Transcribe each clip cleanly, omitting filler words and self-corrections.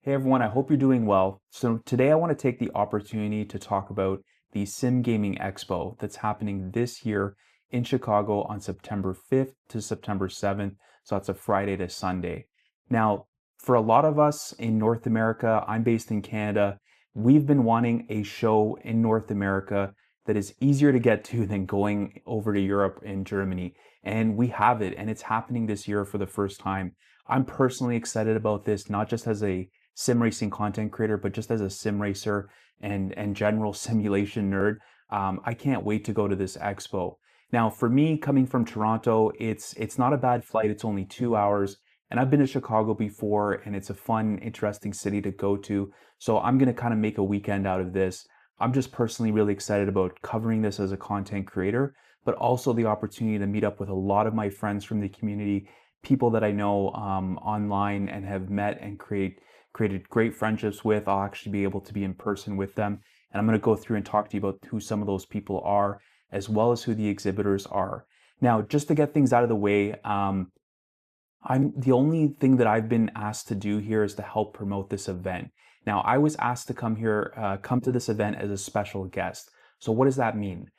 Hey everyone, I hope you're doing well. So today I want to take the opportunity to talk about the Sim Gaming Expo that's happening this year in Chicago on September 5th to September 7th. So that's a Friday to Sunday. Now, for a lot of us in North America, I'm based in Canada, we've been wanting a show in North America that is easier to get to than going over to Europe and Germany. And we have it, and it's happening this year for the first time. I'm personally excited about this, not just as a sim racing content creator, but just as a sim racer and general simulation nerd. I can't wait to go to this expo. Now, for me, coming from Toronto, it's not a bad flight. It's only 2 hours, and I've been to Chicago before, and it's a fun, interesting city to go to. So I'm gonna kind of make a weekend out of this. I'm just personally really excited about covering this as a content creator, but also the opportunity to meet up with a lot of my friends from the community, people that I know online and have met and created great friendships with. I'll actually be able to be in person with them. And I'm going to go through and talk to you about who some of those people are, as well as who the exhibitors are. Now, just to get things out of the way, the only thing that I've been asked to do here is to help promote this event. Now, I was asked to come to this event as a special guest. So what does that mean?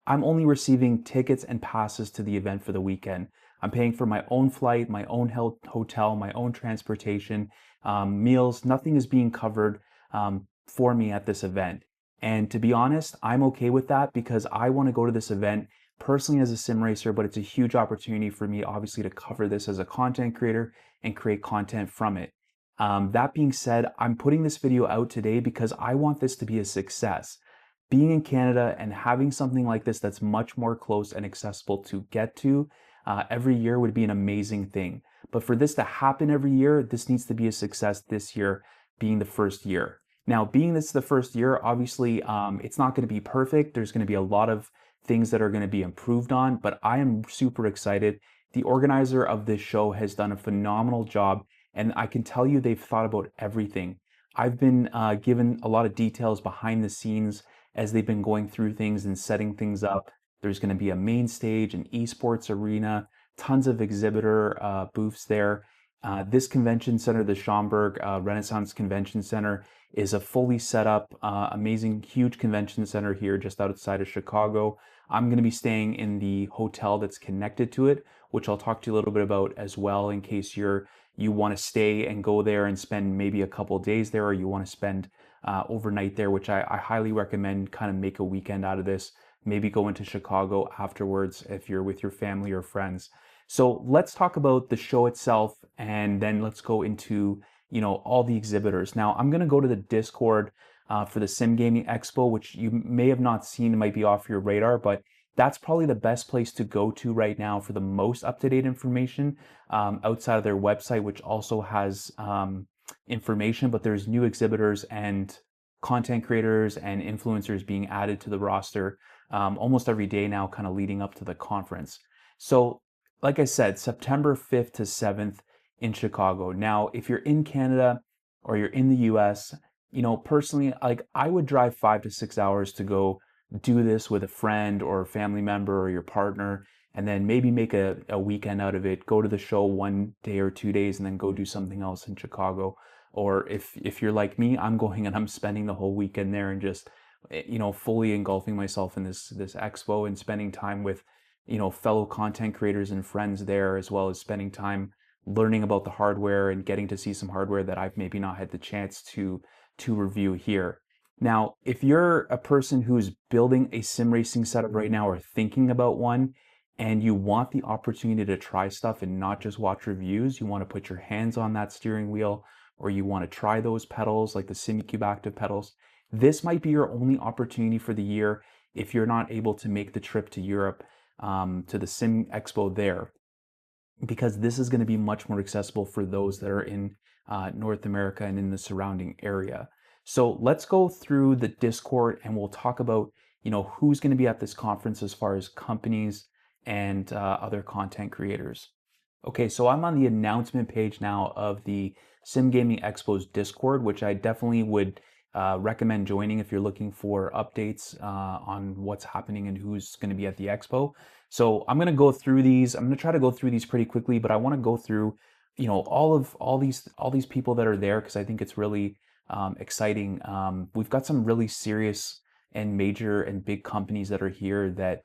I'm only receiving tickets and passes to the event for the weekend. I'm paying for my own flight, my own hotel, my own transportation, meals. Nothing is being covered for me at this event. And to be honest, I'm okay with that because I want to go to this event personally as a sim racer, but it's a huge opportunity for me, obviously, to cover this as a content creator and create content from it. That being said, I'm putting this video out today because I want this to be a success. Being in Canada and having something like this that's much more close and accessible to get to every year would be an amazing thing. But for this to happen every year, this needs to be a success this year being the first year. Now, being this the first year, obviously, it's not going to be perfect. There's going to be a lot of things that are going to be improved on, but I am super excited. The organizer of this show has done a phenomenal job, and I can tell you they've thought about everything. I've been given a lot of details behind the scenes as they've been going through things and setting things up. There's going to be a main stage, an esports arena, tons of exhibitor booths there. This convention center, the Schaumburg Renaissance Convention Center, is a fully set up, amazing, huge convention center here just outside of Chicago. I'm going to be staying in the hotel that's connected to it, which I'll talk to you a little bit about as well in case you want to stay and go there and spend maybe a couple of days there, or you want to spend overnight there, which I highly recommend. Kind of make a weekend out of this. Maybe go into Chicago afterwards if you're with your family or friends. So let's talk about the show itself, and then let's go into all the exhibitors. Now I'm going to go to the Discord for the Sim Gaming Expo, which you may have not seen. It might be off your radar, but that's probably the best place to go to right now for the most up-to-date information outside of their website, which also has information, but there's new exhibitors and content creators and influencers being added to the roster almost every day now, kind of leading up to the conference. So, like I said, September 5th to 7th in Chicago. Now, if you're in Canada or you're in the US, personally, like I would drive 5 to 6 hours to go do this with a friend or a family member or your partner, and then maybe make a weekend out of it, go to the show 1 day or 2 days, and then go do something else in Chicago. Or if you're like me, I'm going and I'm spending the whole weekend there and just fully engulfing myself in this expo and spending time with fellow content creators and friends there, as well as spending time learning about the hardware and getting to see some hardware that I've maybe not had the chance to review here. Now, if you're a person who's building a sim racing setup right now or thinking about one, and you want the opportunity to try stuff and not just watch reviews, you want to put your hands on that steering wheel, or you want to try those pedals like the SimCube Active pedals, this might be your only opportunity for the year if you're not able to make the trip to Europe to the Sim Expo there, because this is going to be much more accessible for those that are in North America and in the surrounding area. So let's go through the Discord and we'll talk about who's going to be at this conference as far as companies and other content creators. Okay, so I'm on the announcement page now of the Sim Gaming Expo's Discord, which I definitely would recommend joining if you're looking for updates on what's happening and who's going to be at the expo. So I'm going to go through these. I'm going to try to go through these pretty quickly, but I want to go through all these people that are there, because I think it's really exciting. We've got some really serious and major and big companies that are here that,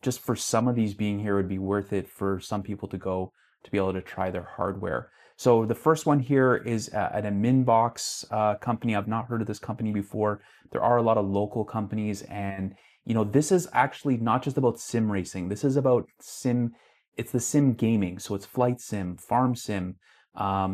just for some of these being here would be worth it for some people to go to be able to try their hardware. So the first one here is an Minbox company. I've not heard of this company before. There are a lot of local companies, and this is actually not just about sim racing. This is about it's the sim gaming. So it's flight sim, farm sim,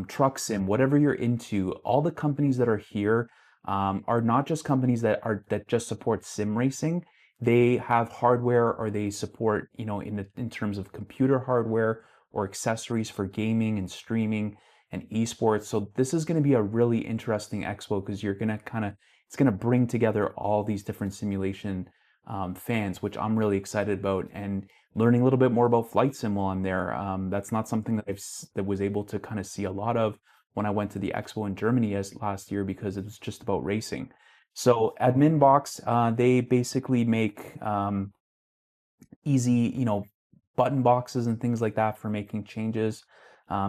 truck sim, whatever you're into. All the companies that are here are not just companies that just support sim racing. They have hardware, or they support, in terms of computer hardware or accessories for gaming and streaming and esports. So this is going to be a really interesting expo, because you're going to it's going to bring together all these different simulation fans, which I'm really excited about, and learning a little bit more about flight sim while I'm there. That's not something that was able to kind of see a lot of when I went to the expo in Germany as last year, because it was just about racing. So Admin Box, they basically make easy, button boxes and things like that for making changes.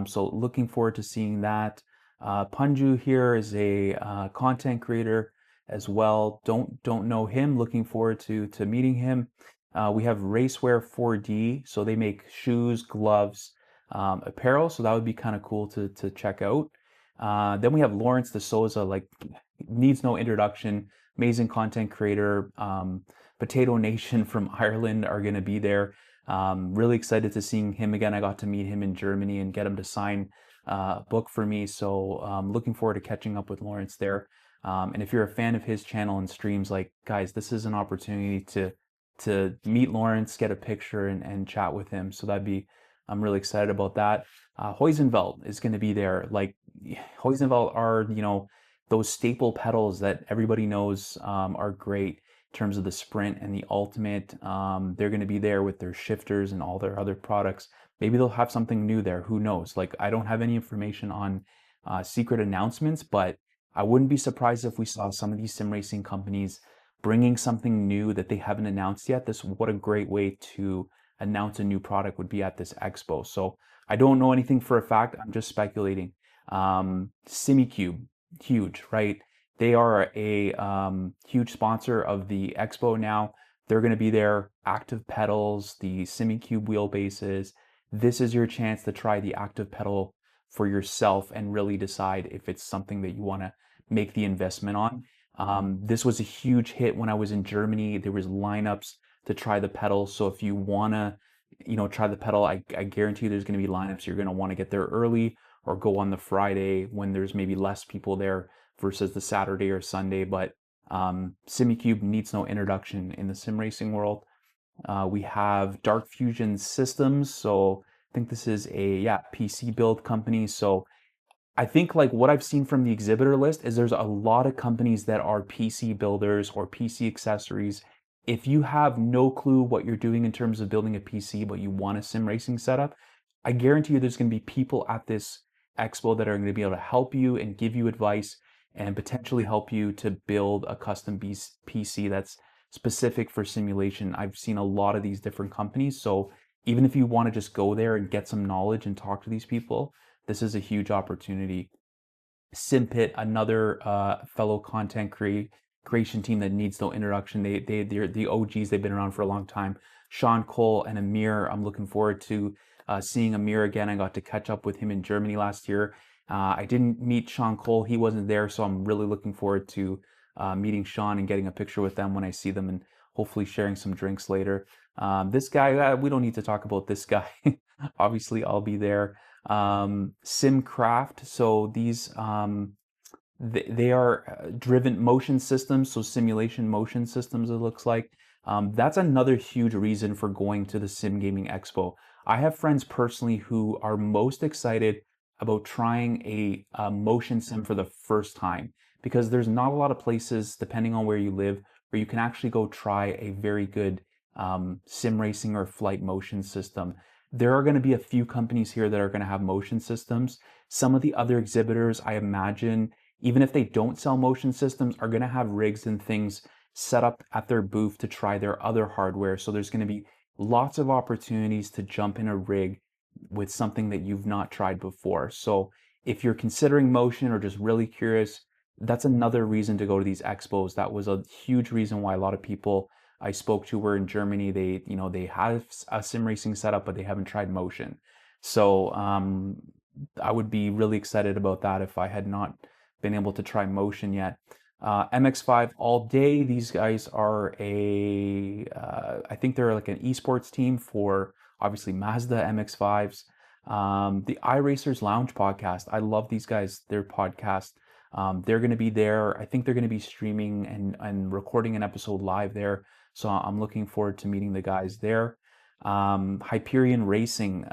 So looking forward to seeing that. Punju here is a content creator as well. Don't know him. Looking forward to meeting him. We have Racewear 4D, so they make shoes, gloves, apparel. So that would be kind of cool to check out. Then we have Lawrence de Souza, like needs no introduction, amazing content creator. Potato Nation from Ireland are going to be there. Really excited to seeing him again. I got to meet him in Germany and get him to sign a book for me. So looking forward to catching up with Lawrence there. And if you're a fan of his channel and streams, like, guys, this is an opportunity to meet Lawrence, get a picture, and chat with him. So I'm really excited about that. Huizenveld is going to be there. Like, Huizenveld are, those staple pedals that everybody knows are great in terms of the Sprint and the Ultimate. They're going to be there with their shifters and all their other products. Maybe they'll have something new there. Who knows? Like, I don't have any information on secret announcements, but I wouldn't be surprised if we saw some of these sim racing companies bringing something new that they haven't announced yet. What a great way to announce a new product would be at this expo. So I don't know anything for a fact. I'm just speculating. SimiCube, huge, right? They are a huge sponsor of the expo now. They're going to be there. Active pedals, the SimiCube wheelbases. This is your chance to try the active pedal for yourself and really decide if it's something that you want to make the investment on. This was a huge hit when I was in Germany. There was lineups to try the pedal. So if you want to, try the pedal, I guarantee there's going to be lineups. You're going to want to get there early or go on the Friday when there's maybe less people there versus the Saturday or Sunday. But SimiCube needs no introduction in the sim racing world. We have Dark Fusion Systems. So I think this is a PC build company. So I think, like, what I've seen from the exhibitor list is there's a lot of companies that are PC builders or PC accessories. If you have no clue what you're doing in terms of building a PC, but you want a sim racing setup, I guarantee you there's going to be people at this expo that are going to be able to help you and give you advice and potentially help you to build a custom PC that's specific for simulation. I've seen a lot of these different companies. So even if you want to just go there and get some knowledge and talk to these people, this is a huge opportunity. SimPit, another fellow content creation team that needs no introduction. They're the OGs. They've been around for a long time. Sean Cole and Amir. I'm looking forward to seeing Amir again. I got to catch up with him in Germany last year. I didn't meet Sean Cole. He wasn't there, so I'm really looking forward to meeting Sean and getting a picture with them when I see them, and hopefully sharing some drinks later. This guy, we don't need to talk about this guy. Obviously, I'll be there. SimCraft, so these they are driven motion systems, so simulation motion systems, it looks like. That's another huge reason for going to the Sim Gaming Expo. I have friends personally who are most excited about trying a motion sim for the first time, because there's not a lot of places, depending on where you live, where you can actually go try a very good sim racing or flight motion system. There are going to be a few companies here that are going to have motion systems. Some of the other exhibitors, I imagine, even if they don't sell motion systems, are going to have rigs and things set up at their booth to try their other hardware. So there's going to be lots of opportunities to jump in a rig, with something that you've not tried before. So if you're considering motion or just really curious, that's another reason to go to these expos. That was a huge reason why a lot of people I spoke to were in Germany. They have a sim racing setup, but they haven't tried motion. So I would be really excited about that if I had not been able to try motion yet. MX5 All Day, these guys are I think they're like an esports team for obviously Mazda MX5s. The iRacers Lounge podcast, I love these guys, their podcast. They're going to be there. I think they're going to be streaming and recording an episode live there. So I'm looking forward to meeting the guys there. Hyperion Racing,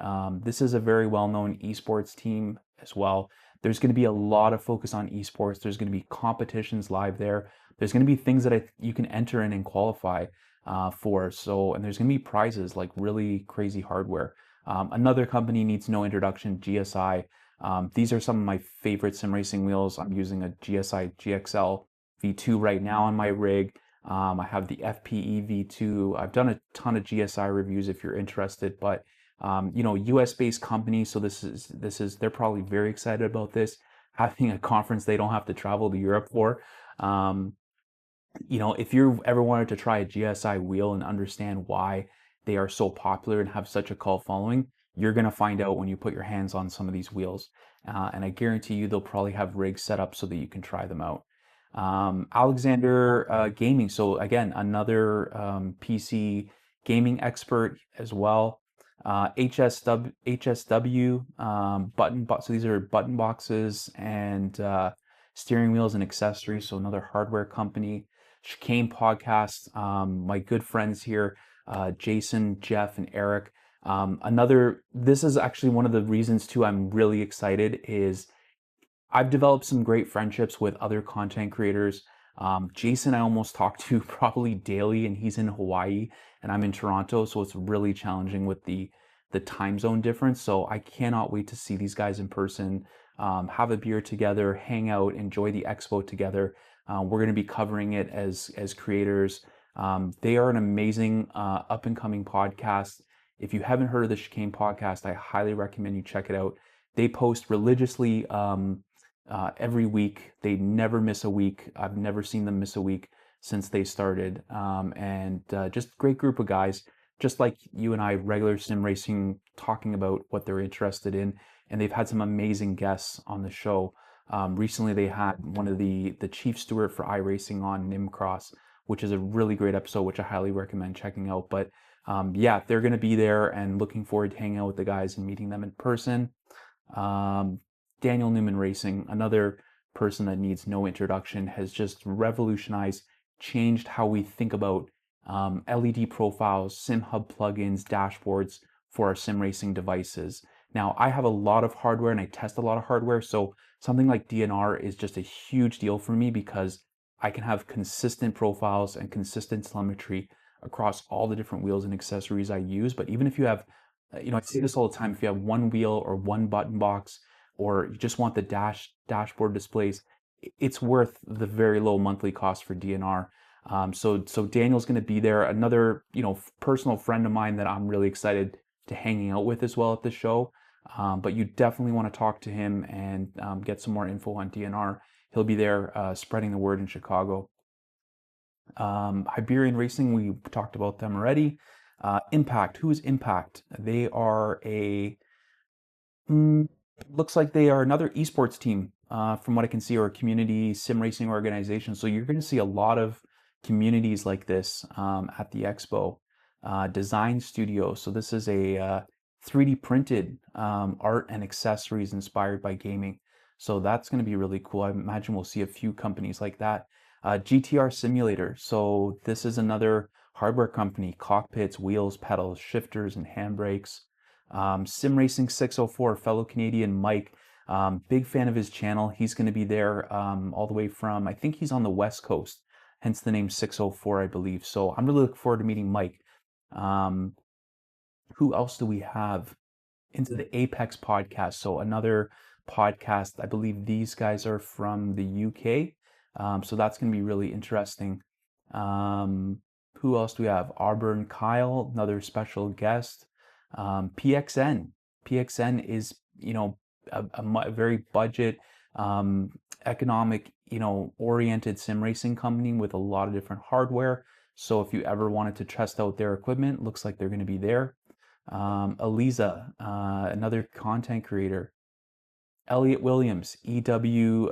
this is a very well-known esports team as well. There's going to be a lot of focus on esports. There's going to be competitions live there. There's going to be things that you can enter in and qualify for. And there's going to be prizes like really crazy hardware. Another company needs no introduction, GSI. These are some of my favorite sim racing wheels. I'm using a GSI GXL V2 right now on my rig. I have the FPE V2. I've done a ton of GSI reviews if you're interested, but US based company, so they're probably very excited about this, having a conference they don't have to travel to Europe for. If you ever wanted to try a GSI wheel and understand why they are so popular and have such a cult following, you're going to find out when you put your hands on some of these wheels. And I guarantee you they'll probably have rigs set up so that you can try them out. Alexander Gaming, so again, another PC gaming expert as well. HSW so these are button boxes and steering wheels and accessories, so another hardware company. Chicane podcast, my good friends here, Jason, Jeff, and Eric. This is actually one of the reasons too I'm really excited is I've developed some great friendships with other content creators. Jason, I almost talk to probably daily, and he's in Hawaii, and I'm in Toronto, so it's really challenging with the time zone difference. So I cannot wait to see these guys in person, have a beer together, hang out, enjoy the expo together. We're going to be covering it as creators. They are an amazing up and coming podcast. If you haven't heard of the Chicane podcast, I highly recommend you check it out. They post religiously every week. They never miss a week. I've never seen them miss a week since they started. Just great group of guys, just like you and I, regular sim racing, talking about what they're interested in. And they've had some amazing guests on the show. Recently, they had one of the chief steward for iRacing on Nimcross, which is a really great episode, which I highly recommend checking out. But yeah, they're going to be there and looking forward to hanging out with the guys and meeting them in person. Daniel Newman Racing, another person that needs no introduction, has just revolutionized, changed how we think about LED profiles, sim hub plugins, dashboards for our sim racing devices. Now, I have a lot of hardware and I test a lot of hardware, so something like DNR is just a huge deal for me because I can have consistent profiles and consistent telemetry across all the different wheels and accessories I use. But even if you have, I say this all the time, if you have one wheel or one button box, or you just want the dashboard displays, it's worth the very low monthly cost for DNR. So Daniel's going to be there. Another personal friend of mine that I'm really excited to hanging out with as well at the show. But you definitely want to talk to him and get some more info on DNR. He'll be there spreading the word in Chicago. Hyperion Racing, we talked about them already. Impact, who is Impact? They are looks like they are another esports team, from what I can see, or a community sim racing organization. So you're going to see a lot of communities like this at the expo. Design Studio. So this is a 3D printed art and accessories inspired by gaming. So that's going to be really cool. I imagine we'll see a few companies like that. GTR Simulator. So this is another hardware company, cockpits, wheels, pedals, shifters, and handbrakes. SimRacing 604, fellow Canadian Mike. Big fan of his channel. He's going to be there all the way from, I think he's on the West Coast, hence the name 604, I believe. So I'm really looking forward to meeting Mike. Who else do we have? Into the Apex podcast. So another podcast, I believe these guys are from the UK. So that's going to be really interesting. Who else do we have? Auburn Kyle, another special guest. PXN. PXN is, a very budget, um, economic, oriented sim racing company with a lot of different hardware. So if you ever wanted to test out their equipment, looks like they're going to be there. Eliza, another content creator. Elliot Williams, EW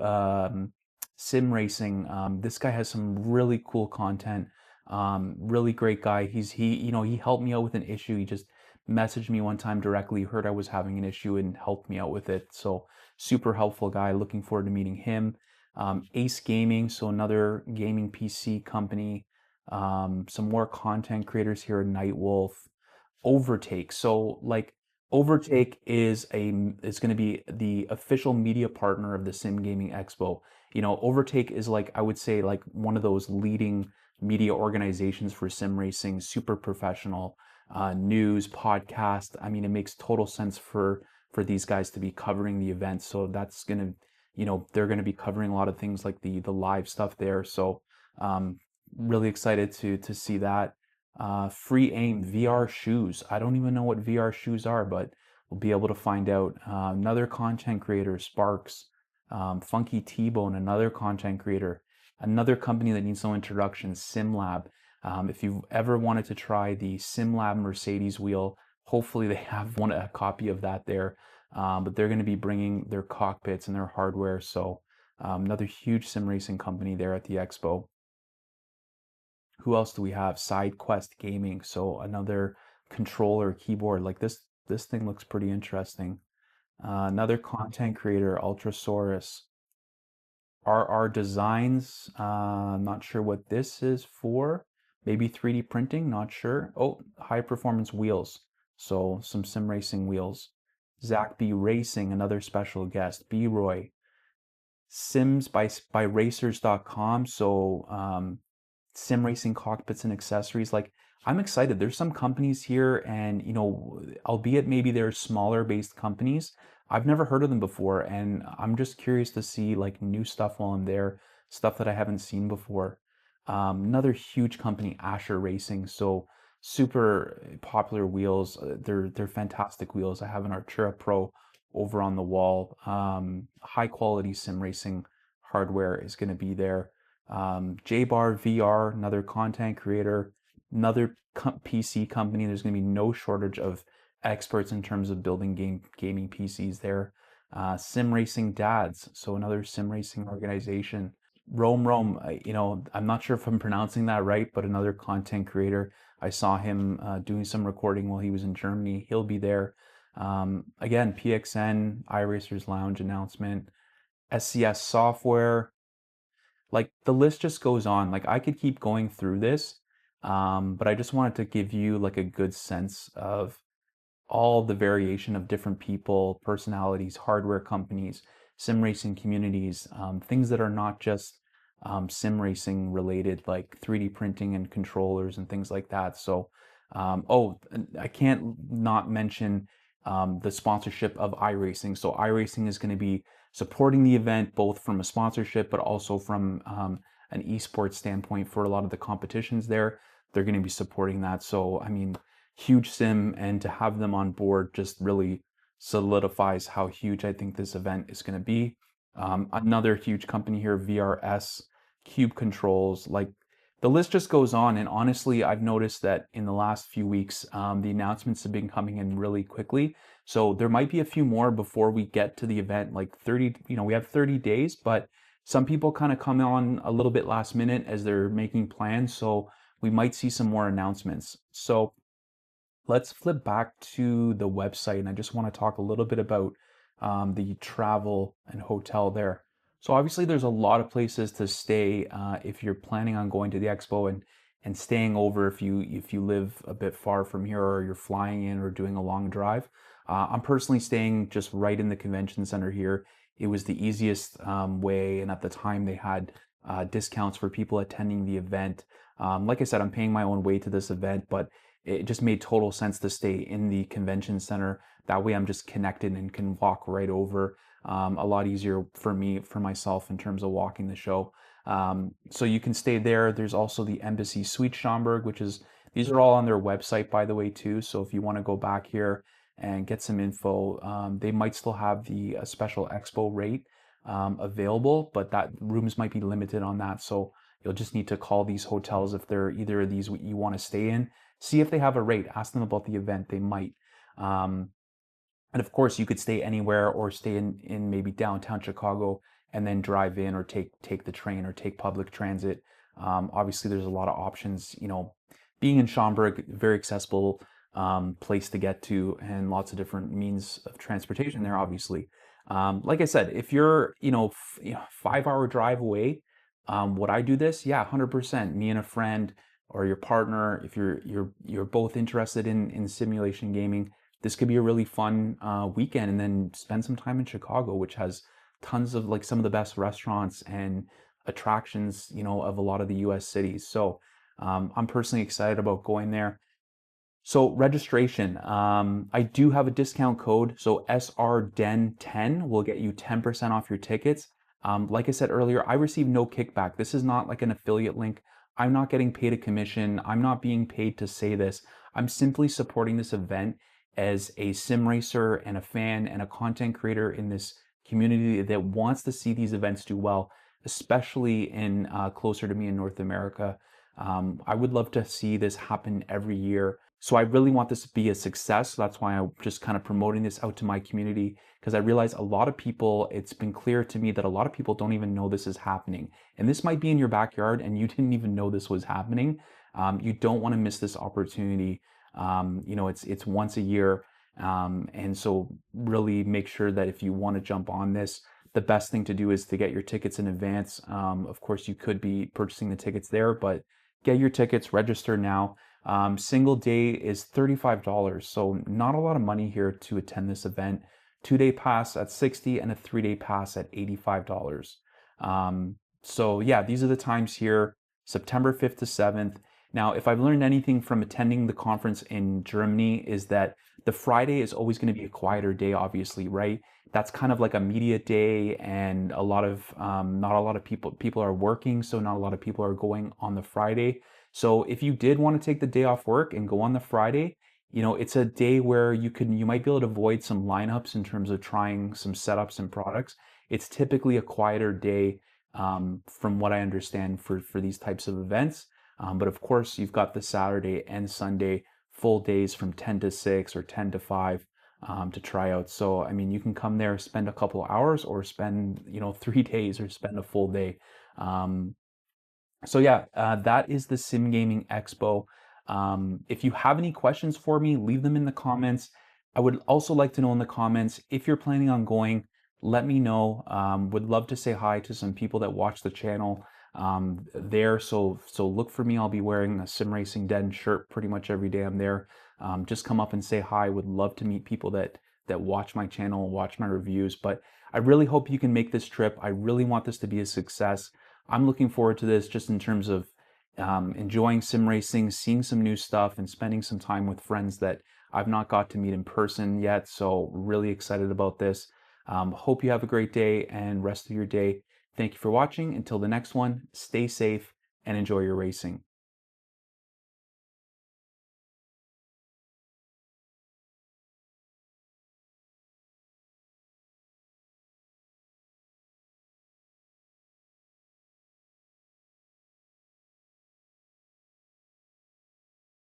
Sim Racing. This guy has some really cool content. Really great guy. He helped me out with an issue. He just messaged me one time directly, heard I was having an issue and helped me out with it. So super helpful guy. Looking forward to meeting him. Ace Gaming, so another gaming PC company. Some more content creators here at Nightwolf. Overtake. So like Overtake is going to be the official media partner of the Sim Gaming Expo. Overtake is like, I would say, like one of those leading media organizations for sim racing, super professional, news, podcast. I mean, it makes total sense for these guys to be covering the event. So that's gonna, they're gonna be covering a lot of things like the live stuff there. So really excited to see that. Free Aim VR shoes. I don't even know what VR shoes are, but we'll be able to find out. Another content creator, Sparks. Funky T-Bone, another content creator. Another company that needs no introduction, SimLab. If you've ever wanted to try the SimLab Mercedes wheel, hopefully they have a copy of that there. But they're going to be bringing their cockpits and their hardware. So another huge sim racing company there at the expo. Who else do we have? SideQuest Gaming. So another controller, keyboard. Like this thing looks pretty interesting. Another content creator, Ultrasaurus. RR Designs. Not sure what this is for. Maybe 3D printing, not sure. Oh, high performance wheels. So some sim racing wheels. Zach B Racing, another special guest. B-Roy. Sims by racers.com. So sim racing cockpits and accessories. Like I'm excited. There's some companies here, and albeit maybe they're smaller based companies, I've never heard of them before, and I'm just curious to see like new stuff while I'm there, stuff that I haven't seen before. Another huge company, Asher Racing. So super popular wheels. They're fantastic wheels. I have an Artura Pro over on the wall. High quality sim racing hardware is going to be there. JBar VR, another content creator, another PC company. There's going to be no shortage of experts in terms of building gaming PCs there. Sim Racing Dads, so another sim racing organization. Rome, I'm not sure if I'm pronouncing that right, but another content creator. I saw him doing some recording while he was in Germany. He'll be there. Again, PXN, iRacers Lounge announcement, SCS Software, like the list just goes on. Like I could keep going through this, but I just wanted to give you like a good sense of all the variation of different people, personalities, hardware companies, sim racing communities, things that are not just sim racing related, like 3D printing and controllers and things like that. So, I can't not mention the sponsorship of iRacing. So iRacing is going to be supporting the event both from a sponsorship, but also from an esports standpoint for a lot of the competitions there. They're going to be supporting that. So, I mean, huge sim, and to have them on board just really solidifies how huge I think this event is going to be. Another huge company here, VRS, Cube Controls, like the list just goes on. And honestly, I've noticed that in the last few weeks, the announcements have been coming in really quickly. So there might be a few more before we get to the event, like 30, we have 30 days, but some people kind of come on a little bit last minute as they're making plans. So we might see some more announcements. So let's flip back to the website, and I just want to talk a little bit about the travel and hotel there. So obviously there's a lot of places to stay if you're planning on going to the expo and staying over if you live a bit far from here or you're flying in or doing a long drive. I'm personally staying just right in the convention center here. It was the easiest way, and at the time they had discounts for people attending the event. Like I said, I'm paying my own way to this event, but it just made total sense to stay in the convention center. That way I'm just connected and can walk right over. A lot easier for myself in terms of walking the show. So you can stay there. There's also the Embassy Suite Schaumburg, these are all on their website, by the way, too. So if you want to go back here and get some info. They might still have the special Expo rate available, but that rooms might be limited on that. So you'll just need to call these hotels if they're either of these you want to stay in. See if they have a rate. Ask them about the event. They might. Um, and of course, you could stay anywhere or stay in maybe downtown Chicago and then drive in or take the train or take public transit. Obviously, there's a lot of options. You know, being in Schaumburg, very accessible place to get to, and lots of different means of transportation there. Obviously, like I said, if you're 5 hour drive away, would I do this? Yeah, 100%. Me and a friend or your partner, if you're both interested in simulation gaming, this could be a really fun weekend, and then spend some time in Chicago, which has tons of like some of the best restaurants and attractions, of a lot of the US cities. So I'm personally excited about going there. So registration, I do have a discount code. So SRDEN10 will get you 10% off your tickets. Like I said earlier, I receive no kickback. This is not like an affiliate link. I'm not getting paid a commission. I'm not being paid to say this. I'm simply supporting this event as a sim racer and a fan and a content creator in this community that wants to see these events do well, especially in closer to me in North America. I would love to see this happen every year. So I really want this to be a success. That's why I'm just kind of promoting this out to my community, because I realize a lot of people, it's been clear to me that a lot of people don't even know this is happening. And this might be in your backyard and you didn't even know this was happening. You don't want to miss this opportunity. It's once a year. And so really make sure that if you want to jump on this, the best thing to do is to get your tickets in advance. Of course, you could be purchasing the tickets there, but get your tickets, register now. Single day is $35, so not a lot of money here to attend this event. 2-day pass at $60 and a 3-day pass at $85. So yeah, these are the times here, September 5th to 7th. Now, if I've learned anything from attending the conference in Germany is that the Friday is always going to be a quieter day, obviously, right? That's kind of like a media day, and a lot of not a lot of people are working, so not a lot of people are going on the Friday. So if you did want to take the day off work and go on the Friday, it's a day where you might be able to avoid some lineups in terms of trying some setups and products. It's typically a quieter day, from what I understand for these types of events. But of course, you've got the Saturday and Sunday full days from 10 to 6 or 10 to 5 to try out. So, I mean, you can come there, spend a couple hours, or spend, 3 days, or spend a full day. Um, so yeah, that is the Sim Gaming Expo. If you have any questions for me, leave them in the comments. I would also like to know in the comments if you're planning on going. Let me know. Would love to say hi to some people that watch the channel there. So look for me. I'll be wearing a SimRacing Den shirt pretty much every day I'm there. Just come up and say hi. Would love to meet people that watch my channel and watch my reviews. But I really hope you can make this trip. I really want this to be a success. I'm looking forward to this just in terms of enjoying sim racing, seeing some new stuff, and spending some time with friends that I've not got to meet in person yet. So really excited about this. Hope you have a great day and rest of your day. Thank you for watching. Until the next one, stay safe and enjoy your racing.